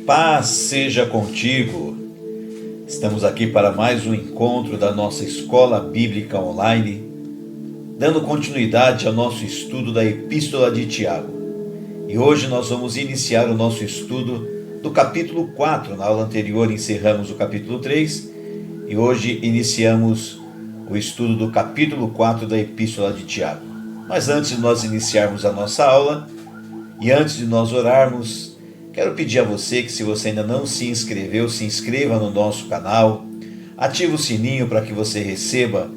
Paz seja contigo. Estamos aqui para mais um encontro da nossa Escola Bíblica Online, dando continuidade ao nosso estudo da Epístola de Tiago. E hoje nós vamos iniciar o nosso estudo do capítulo 4. Na aula anterior encerramos o capítulo 3 e hoje iniciamos o estudo do capítulo 4 da Epístola de Tiago. Mas antes de nós iniciarmos a nossa aula e antes de nós orarmos, quero pedir a você que, se você ainda não se inscreveu, se inscreva no nosso canal, ative o sininho para que você receba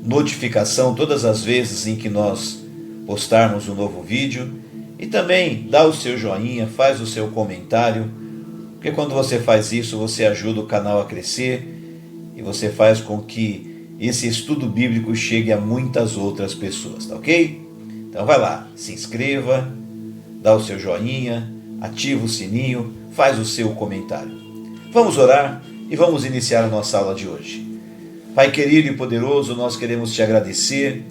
notificação todas as vezes em que nós postarmos um novo vídeo, e também dá o seu joinha, faz o seu comentário, porque quando você faz isso, você ajuda o canal a crescer e você faz com que esse estudo bíblico chegue a muitas outras pessoas, tá ok? Então vai lá, se inscreva, dá o seu joinha, ativa o sininho, faz o seu comentário. Vamos orar e vamos iniciar a nossa aula de hoje. Pai querido e poderoso, nós queremos te agradecer,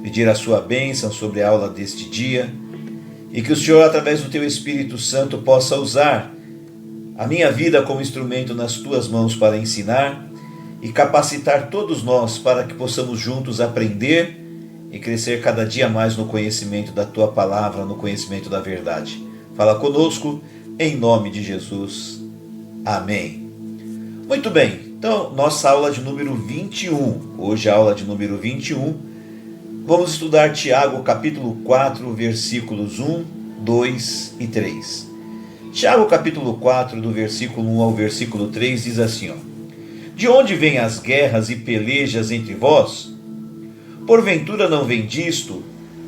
pedir a sua bênção sobre a aula deste dia, e que o Senhor, através do teu Espírito Santo, possa usar a minha vida como instrumento nas tuas mãos para ensinar e capacitar todos nós para que possamos juntos aprender e crescer cada dia mais no conhecimento da tua palavra, no conhecimento da verdade. Fala conosco, em nome de Jesus. Amém. Muito bem, então, nossa aula de número 21. Hoje a aula de número 21. Vamos estudar Tiago, capítulo 4, versículos 1, 2 e 3. Tiago, capítulo 4, do versículo 1 ao versículo 3, diz assim, ó: De onde vêm as guerras e pelejas entre vós? Porventura não vem disto,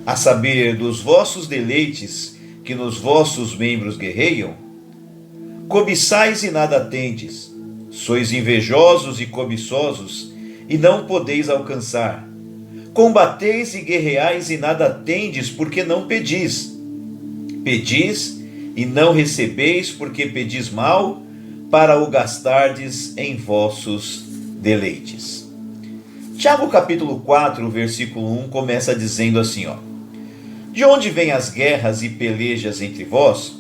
a saber, dos vossos deleites, que nos vossos membros guerreiam? Cobiçais e nada tendes, sois invejosos e cobiçosos, e não podeis alcançar. Combateis e guerreais e nada tendes, porque não pedis. Pedis e não recebeis, porque pedis mal, para o gastardes em vossos deleites. Tiago capítulo 4, versículo 1, começa dizendo assim, ó: De onde vêm as guerras e pelejas entre vós?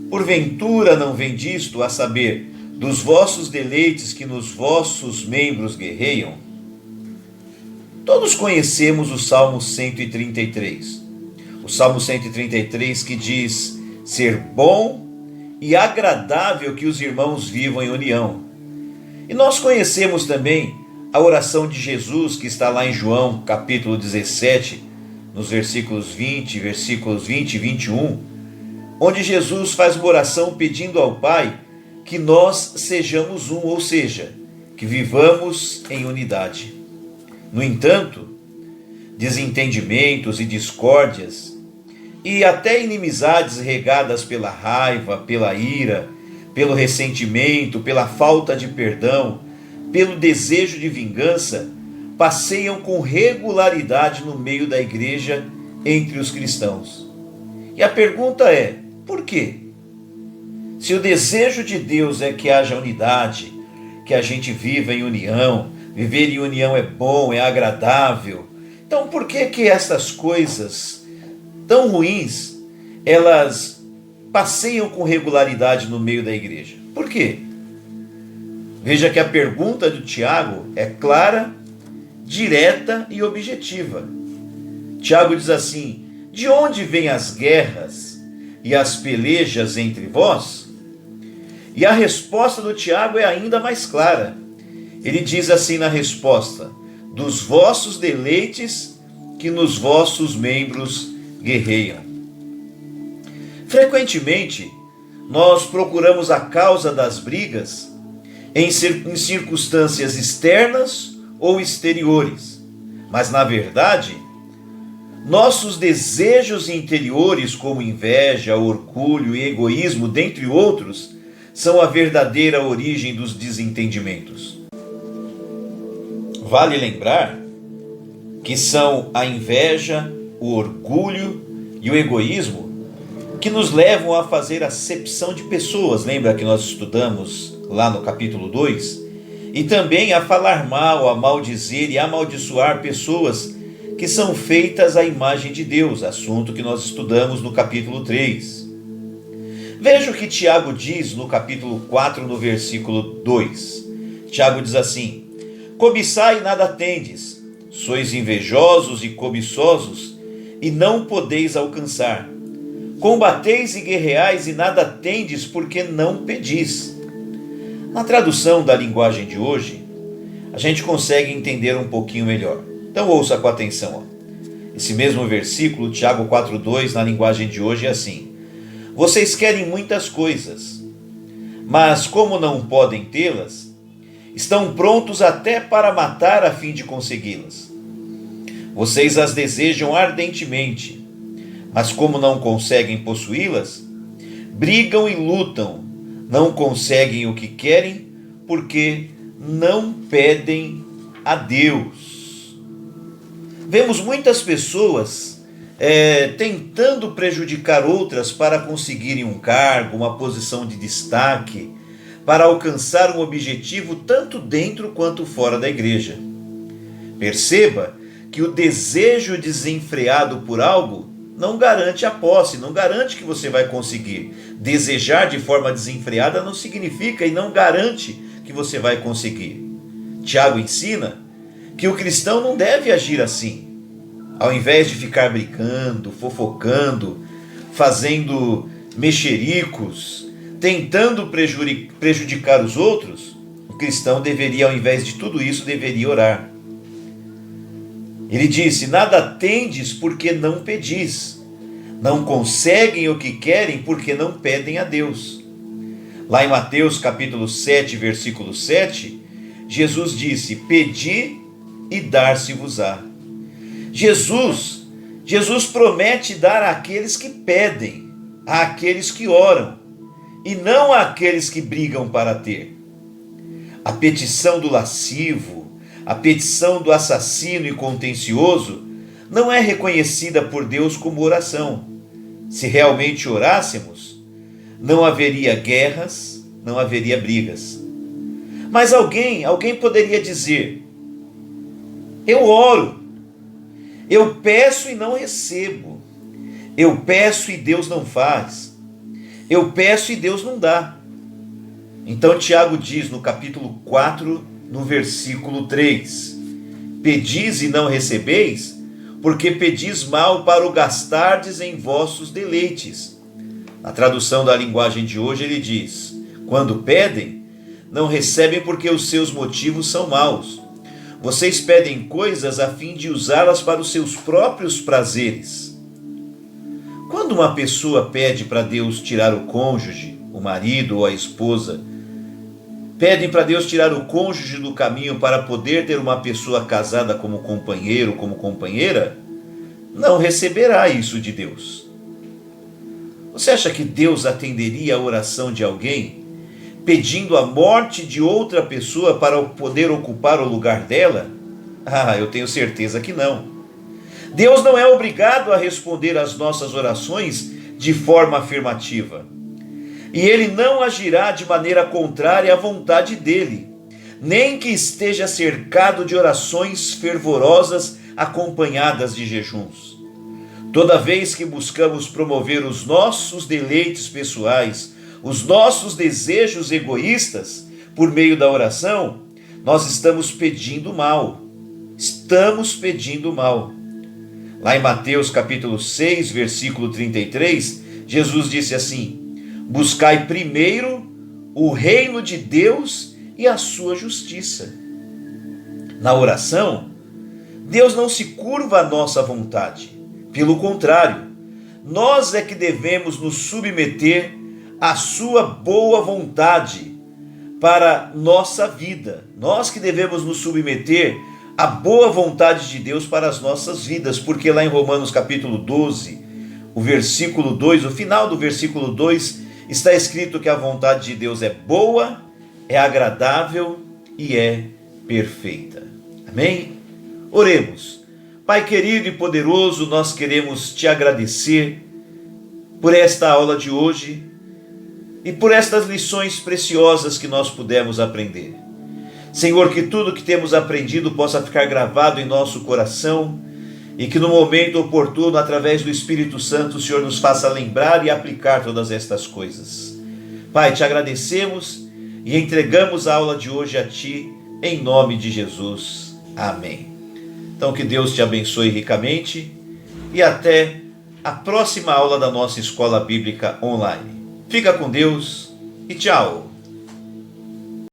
Porventura não vem disto, a saber, dos vossos deleites que nos vossos membros guerreiam? Todos conhecemos o Salmo 133. O Salmo 133 que diz ser bom e agradável que os irmãos vivam em união. E nós conhecemos também a oração de Jesus que está lá em João capítulo 17, nos versículos 20 e 21, onde Jesus faz uma oração pedindo ao Pai que nós sejamos um, ou seja, que vivamos em unidade. No entanto, desentendimentos e discórdias, e até inimizades regadas pela raiva, pela ira, pelo ressentimento, pela falta de perdão, pelo desejo de vingança, passeiam com regularidade no meio da igreja entre os cristãos. E a pergunta é, por quê? Se o desejo de Deus é que haja unidade, que a gente viva em união, viver em união é bom, é agradável, então por que que essas coisas tão ruins, elas passeiam com regularidade no meio da igreja? Por quê? Veja que a pergunta do Tiago é clara, direta e objetiva. Tiago diz assim: de onde vêm as guerras e as pelejas entre vós? E a resposta do Tiago é ainda mais clara. Ele diz assim na resposta: dos vossos deleites que nos vossos membros guerreiam. Frequentemente, nós procuramos a causa das brigas em circunstâncias externas ou exteriores, mas na verdade, nossos desejos interiores, como inveja, orgulho e egoísmo, dentre outros, são a verdadeira origem dos desentendimentos. Vale lembrar que são a inveja, o orgulho e o egoísmo que nos levam a fazer acepção de pessoas. Lembra que nós estudamos lá no capítulo 2? E também a falar mal, a maldizer e amaldiçoar pessoas que são feitas à imagem de Deus, assunto que nós estudamos no capítulo 3. Veja o que Tiago diz no capítulo 4, no versículo 2. Tiago diz assim: cobiçai e nada tendes, sois invejosos e cobiçosos, e não podeis alcançar. Combateis e guerreais e nada tendes, porque não pedis. Na tradução da linguagem de hoje, a gente consegue entender um pouquinho melhor. Então ouça com atenção. Esse mesmo versículo, Tiago 4,2, na linguagem de hoje é assim: vocês querem muitas coisas, mas como não podem tê-las, estão prontos até para matar a fim de consegui-las. Vocês as desejam ardentemente, mas como não conseguem possuí-las, brigam e lutam, não conseguem o que querem, porque não pedem a Deus. Vemos muitas pessoas tentando prejudicar outras para conseguirem um cargo, uma posição de destaque, para alcançar um objetivo tanto dentro quanto fora da igreja. Perceba que o desejo desenfreado por algo não garante a posse, não garante que você vai conseguir. Desejar de forma desenfreada não significa e não garante que você vai conseguir. Tiago ensina que o cristão não deve agir assim. Ao invés de ficar brincando, fofocando, fazendo mexericos, tentando prejudicar os outros, o cristão deveria, ao invés de tudo isso, deveria orar. Ele disse: nada tendes porque não pedis, não conseguem o que querem porque não pedem a Deus. Lá em Mateus capítulo 7, versículo 7, Jesus disse: pedi e dar-se-vos-á. Jesus promete dar àqueles que pedem, àqueles que oram, e não àqueles que brigam para ter. A petição do lascivo, a petição do assassino e contencioso não é reconhecida por Deus como oração. Se realmente orássemos, não haveria guerras, não haveria brigas. Mas alguém poderia dizer: eu oro, eu peço e não recebo, eu peço e Deus não faz, eu peço e Deus não dá. Então Tiago diz no capítulo 4, no versículo 3: pedis e não recebeis, porque pedis mal para o gastardes em vossos deleites. Na tradução da linguagem de hoje ele diz: quando pedem, não recebem porque os seus motivos são maus. Vocês pedem coisas a fim de usá-las para os seus próprios prazeres. Quando uma pessoa pede para Deus tirar o cônjuge, o marido ou a esposa, pedem para Deus tirar o cônjuge do caminho para poder ter uma pessoa casada como companheiro, como companheira, não receberá isso de Deus. Você acha que Deus atenderia a oração de alguém pedindo a morte de outra pessoa para poder ocupar o lugar dela? Eu tenho certeza que não. Deus não é obrigado a responder às nossas orações de forma afirmativa. E Ele não agirá de maneira contrária à vontade dEle, nem que esteja cercado de orações fervorosas acompanhadas de jejuns. Toda vez que buscamos promover os nossos deleites pessoais, os nossos desejos egoístas, por meio da oração, nós estamos pedindo mal. Estamos pedindo mal. Lá em Mateus capítulo 6, versículo 33, Jesus disse assim: buscai primeiro o reino de Deus e a sua justiça. Na oração, Deus não se curva à nossa vontade. Pelo contrário, nós é que devemos nos submeter à sua boa vontade para nossa vida. Nós que devemos nos submeter à boa vontade de Deus para as nossas vidas, porque lá em Romanos capítulo 12, o versículo 2, o final do versículo 2, está escrito que a vontade de Deus é boa, é agradável e é perfeita. Amém? Oremos. Pai querido e poderoso, nós queremos te agradecer por esta aula de hoje e por estas lições preciosas que nós pudemos aprender. Senhor, que tudo que temos aprendido possa ficar gravado em nosso coração e que no momento oportuno, através do Espírito Santo, o Senhor nos faça lembrar e aplicar todas estas coisas. Pai, te agradecemos e entregamos a aula de hoje a Ti, em nome de Jesus. Amém. Então que Deus te abençoe ricamente e até a próxima aula da nossa Escola Bíblica Online. Fica com Deus e tchau!